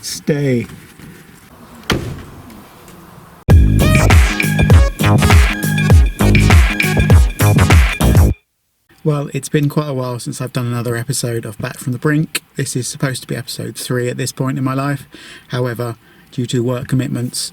stay. Well, it's been quite a while since I've done another episode of Back from the Brink. This is supposed to be episode 3 at this point in my life. However, due to work commitments,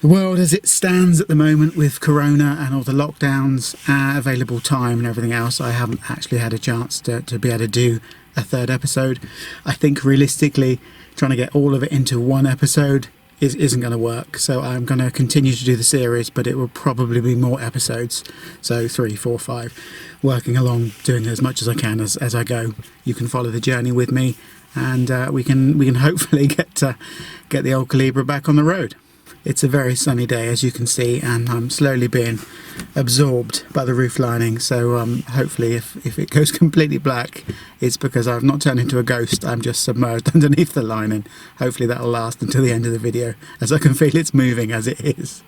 the world as it stands at the moment with Corona and all the lockdowns, available time and everything else, I haven't actually had a chance to be able to do a third episode. I think realistically, trying to get all of it into one episode isn't going to work, so I'm going to continue to do the series, but it will probably be more episodes, so 3, 4, 5, working along, doing as much as I can as I go. You can follow the journey with me, and we can hopefully get the old Calibra back on the road. It's a very sunny day, as you can see, and I'm slowly being absorbed by the roof lining, so hopefully if it goes completely black, it's because I've not turned into a ghost, I'm just submerged underneath the lining. Hopefully that'll last until the end of the video, as I can feel it's moving as it is.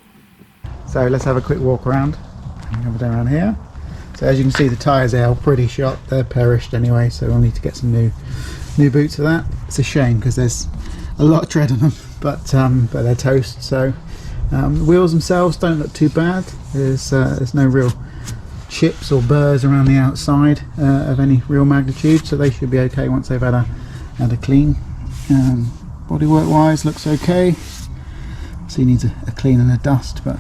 So let's have a quick walk around. Over down around here. So as you can see, the tyres are pretty shot, they're perished anyway, so we'll need to get some new boots for that. It's a shame because there's a lot of tread on them, but they're toast. So the wheels themselves don't look too bad. There's no real chips or burrs around the outside of any real magnitude, so they should be okay once they've had a clean. Bodywork wise looks okay. So needs a clean and a dust, but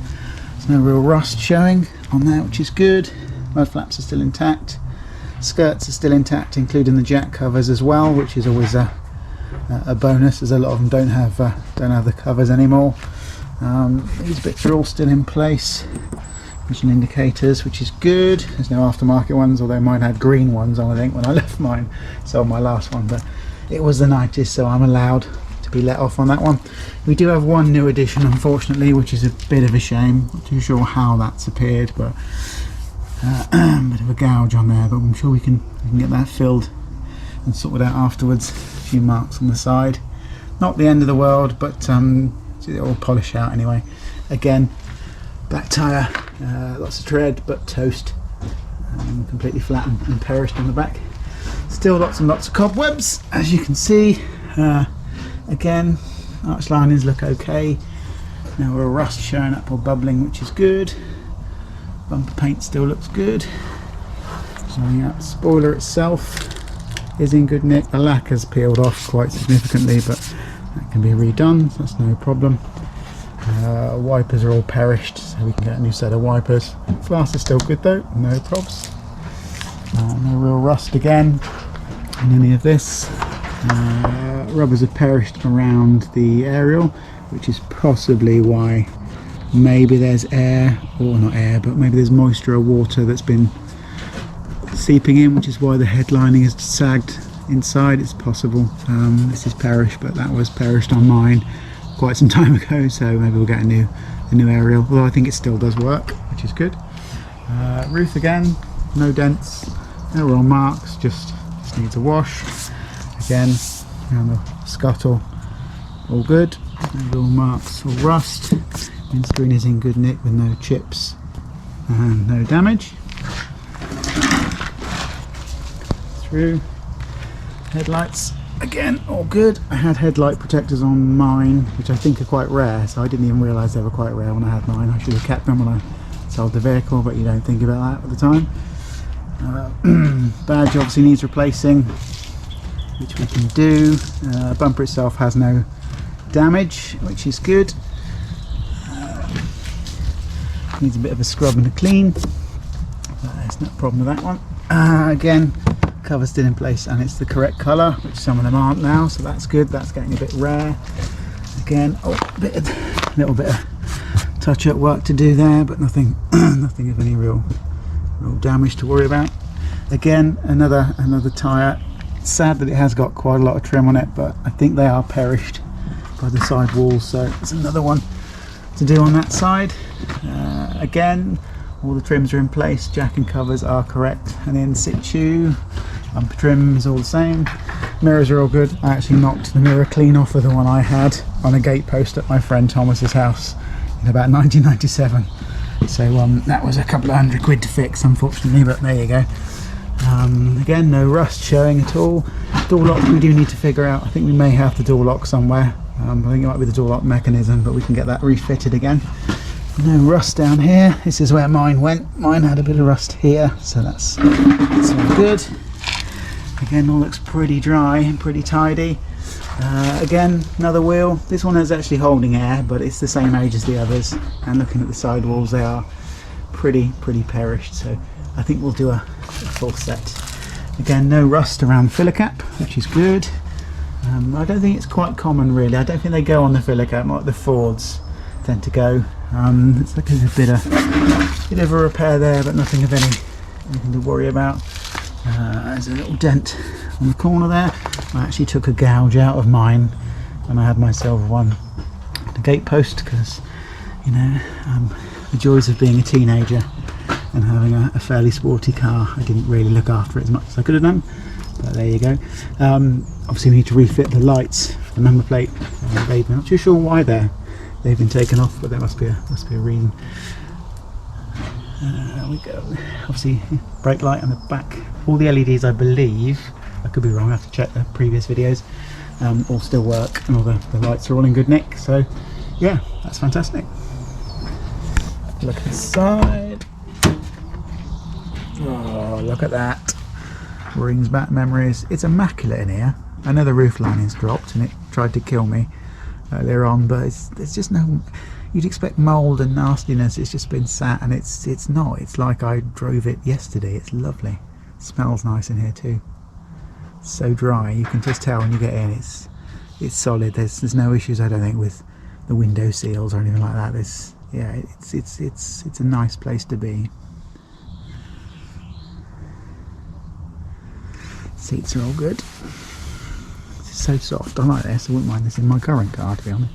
there's no real rust showing on there, which is good. Mud flaps are still intact. Skirts are still intact, including the jack covers as well, which is always a bonus, as a lot of them don't have the covers anymore. These bits are all still in place. Emission indicators, which is good. There's no aftermarket ones, although mine had green ones on, I think, when I left mine, sold my last one, but it was the 90s, so I'm allowed to be let off on that one. We do have one new addition, unfortunately, which is a bit of a shame. Not too sure how that's appeared, but bit of a gouge on there, but I'm sure we can get that filled and sorted out afterwards. A few marks on the side, not the end of the world, but it'll polish out anyway. Again, black tyre, lots of tread, but toast, completely flat and perished on the back. Still lots and lots of cobwebs, as you can see. Again, arch linings look okay. No real rust showing up or bubbling, which is good. Bumper paint still looks good. Spoiler itself is in good nick. The lacquer's peeled off quite significantly, but that can be redone, so that's no problem. Wipers are all perished, so we can get a new set of wipers. Glass is still good though, no probs. No real rust again in any of this. Rubbers have perished around the aerial, which is possibly why maybe there's air, or not air, but maybe there's moisture or water that's been seeping in, which is why the headlining is sagged inside. It's possible. This is perished, but that was perished on mine quite some time ago, so maybe we'll get a new aerial, although I think it still does work, which is good. Roof again, no dents, no real marks, just needs a wash. Again, around the scuttle, all good, no real marks or rust. Windscreen is in good nick with no chips and no damage. Through. Headlights, again, all good. I had headlight protectors on mine, which I think are quite rare, so I didn't even realise they were quite rare when I had mine. I should have kept them when I sold the vehicle, but you don't think about that at the time. Badge obviously needs replacing, which we can do. Bumper itself has no damage, which is good. Needs a bit of a scrub and a clean. There's no problem with that one. Again, cover's still in place and it's the correct colour, which some of them aren't now, so that's good. That's getting a bit rare. Again, a little bit of touch-up work to do there, but nothing of any real damage to worry about. Again, another tyre. It's sad that it has got quite a lot of trim on it, but I think they are perished by the side walls, so it's another one to do on that side. Again, all the trims are in place, jack and covers are correct and in situ. Bumper trim is all the same. Mirrors are all good. I actually knocked the mirror clean off of the one I had on a gate post at my friend Thomas's house in about 1997. So that was a couple of £100 to fix, unfortunately, but there you go. Again, no rust showing at all. Door locks we do need to figure out. I think we may have the door lock somewhere. I think it might be the door lock mechanism, but we can get that refitted again. No rust down here. This is where mine went. Mine had a bit of rust here, so that's all good. Again, all looks pretty dry and pretty tidy. Again, another wheel. This one is actually holding air, but it's the same age as the others. And looking at the sidewalls, they are pretty perished. So I think we'll do a full set. Again, no rust around the filler cap, which is good. I don't think it's quite common, really. I don't think they go on the filler cap like the Fords tend to go. It's like there's a bit of a repair there, but nothing of anything to worry about. There's a little dent on the corner there. I actually took a gouge out of mine and I had myself one at the gate post because, you know, the joys of being a teenager and having a fairly sporty car. I didn't really look after it as much as I could have done, but there you go. Obviously we need to refit the lights, the number plate. I'm not too sure why they've been taken off, but there must be a reason. There we go. Obviously brake light on the back. All the LEDs, I believe, I could be wrong, I have to check the previous videos, all still work, and all the lights are all in good nick. So yeah, that's fantastic. Look inside. Oh, look at that. Brings back memories. It's immaculate in here. I know the roof lining's dropped and it tried to kill me earlier on, but there's just no, you'd expect mould and nastiness. It's just been sat, and it's not. It's like I drove it yesterday. It's lovely. It smells nice in here too. It's so dry, you can just tell when you get in. It's solid. There's no issues, I don't think, with the window seals or anything like that. It's a nice place to be. Seats are all good. It's so soft. I like this. I wouldn't mind this in my current car, to be honest.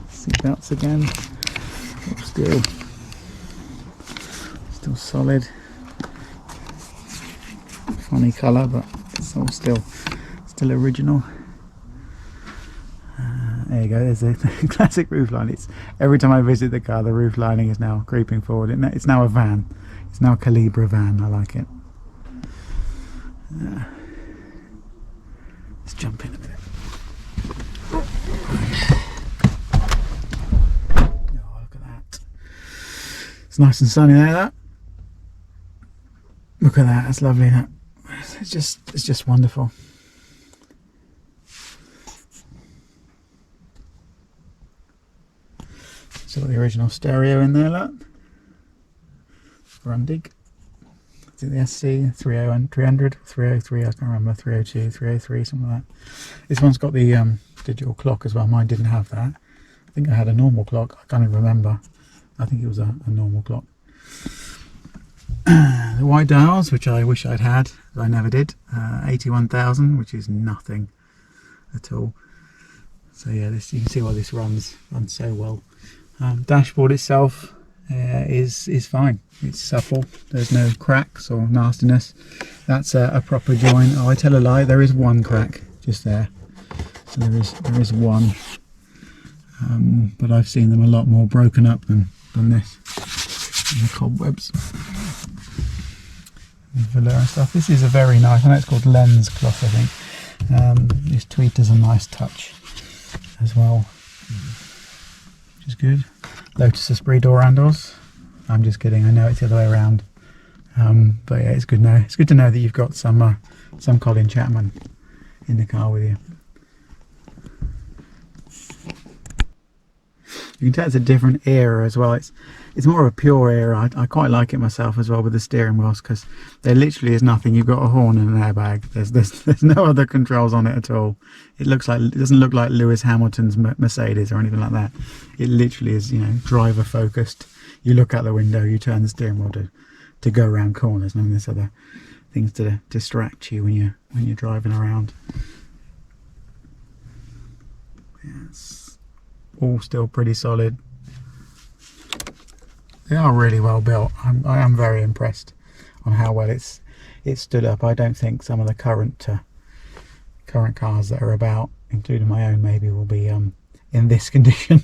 Seatbelts again. Still solid. Funny colour, but it's all still original. There you go. There's a classic roof line. It's every time I visit the car, the roof lining is now creeping forward. It's now a van. It's now a Calibra van. I like it. Let's jump in a minute. Oh, look at that. It's nice and sunny there. That. Look at that. That's lovely. That. It's just wonderful. So the original stereo in there, look. Grundig. I think the SC 300, 303, I can't remember, 302, 303, something like that. This one's got the digital clock as well. Mine didn't have that. I think I had a normal clock. I can't even remember. I think it was a normal clock. The white dials, which I wish I'd had, but I never did. 81,000, which is nothing at all. So yeah, this, you can see why this runs so well. Dashboard itself is fine. It's supple. There's no cracks or nastiness. That's a proper join. Oh, I tell a lie. There is one crack just there. So there is one. But I've seen them a lot more broken up than this. And the cobwebs. The velour and stuff. This is a very nice. I know it's called lens cloth, I think. This tweet is a nice touch as well, which is good. Lotus Esprit door handles. I'm just kidding. I know it's the other way around. But yeah, it's good now. It's good to know that you've got some Colin Chapman in the car with you. You can tell it's a different era as well. It's more of a pure era. I quite like it myself as well with the steering wheels, because there literally is nothing. You've got a horn and an airbag. There's no other controls on it at all. It doesn't look like Lewis Hamilton's Mercedes or anything like that. It literally is, you know, driver focused. You look out the window, you turn the steering wheel to go around corners, and there's other things to distract you when you're driving around. Yes. All still pretty solid. They are really well built. I am very impressed on how well it's stood up. I don't think some of the current cars that are about, including my own maybe, will be in this condition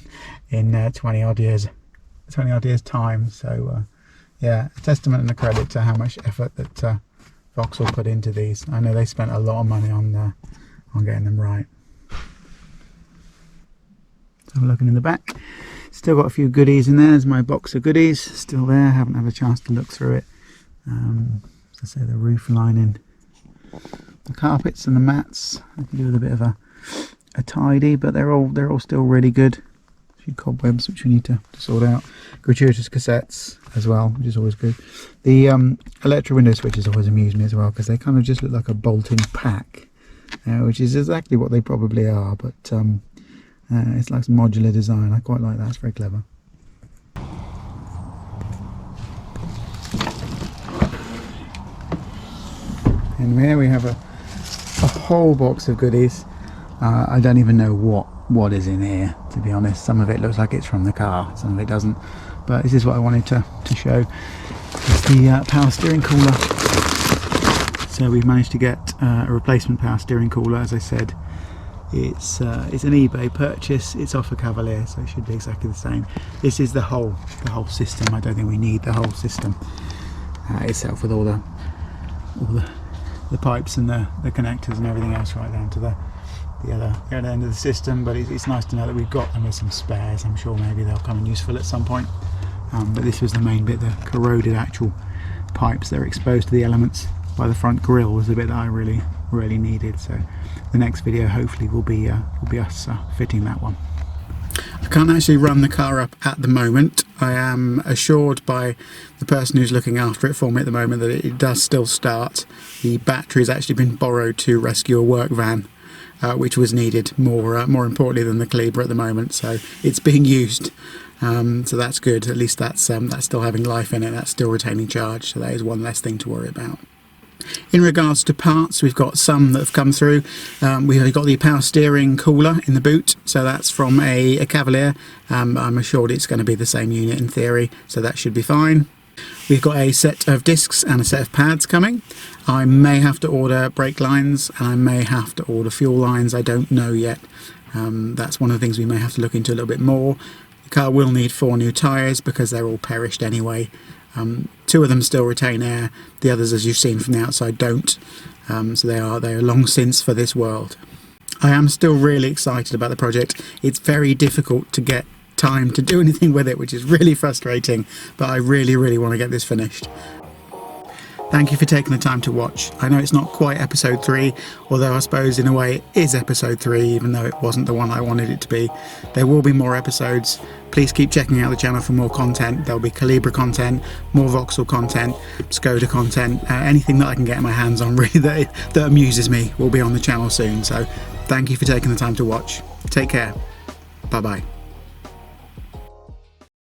in 20 odd years time. So yeah, a testament and a credit to how much effort that Vauxhall put into these. I know they spent a lot of money on getting them right. So I'm looking in the back. Still got a few goodies in there. There's my box of goodies still there. Haven't had a chance to look through it. As I say, the roof lining, the carpets and the mats. I can do with a bit of a tidy, but they're all still really good. A few cobwebs which we need to sort out. Gratuitous cassettes as well, which is always good. The electric window switches always amuse me as well, because they kind of just look like a bolt-in pack, which is exactly what they probably are, but it's like some modular design. I quite like that. It's very clever. And here we have a whole box of goodies. I don't even know what is in here, to be honest. Some of it looks like it's from the car, some of it doesn't. But this is what I wanted to show. It's the power steering cooler. So we've managed to get a replacement power steering cooler. As I said, it's an eBay purchase. It's off a Cavalier, so it should be exactly the same. This is the whole system. I don't think we need the whole system itself, with all the pipes and the connectors and everything else right down to the other end of the system. But it's nice to know that we've got them with some spares. I'm sure maybe they'll come in useful at some point. But this was the main bit, the corroded actual pipes that are exposed to the elements by the front grille was the bit that I really needed. So the next video hopefully will be us fitting that one. I can't actually run the car up at the moment. I am assured by the person who's looking after it for me at the moment that it does still start. The battery has actually been borrowed to rescue a work van, which was needed more importantly than the Calibra at the moment. So it's being used. So that's good. At least that's still having life in it. That's still retaining charge. So that is one less thing to worry about. In regards to parts, we've got some that have come through. We've got the power steering cooler in the boot, so that's from a Cavalier. I'm assured it's going to be the same unit in theory, so that should be fine. We've got a set of discs and a set of pads coming. I may have to order brake lines, and I may have to order fuel lines. I don't know yet. That's one of the things we may have to look into a little bit more. The car will need 4 new tyres because they're all perished anyway. 2 of them still retain air, the others, as you've seen from the outside, don't. So they are long since for this world. I am still really excited about the project. It's very difficult to get time to do anything with it, which is really frustrating, but I really want to get this finished. Thank you for taking the time to watch. I know it's not quite episode 3, although I suppose in a way it is episode 3, even though it wasn't the one I wanted it to be. There will be more episodes. Please keep checking out the channel for more content. There'll be Calibra content, more Vauxhall content, Skoda content, anything that I can get my hands on really that amuses me will be on the channel soon. So thank you for taking the time to watch. Take care. Bye bye.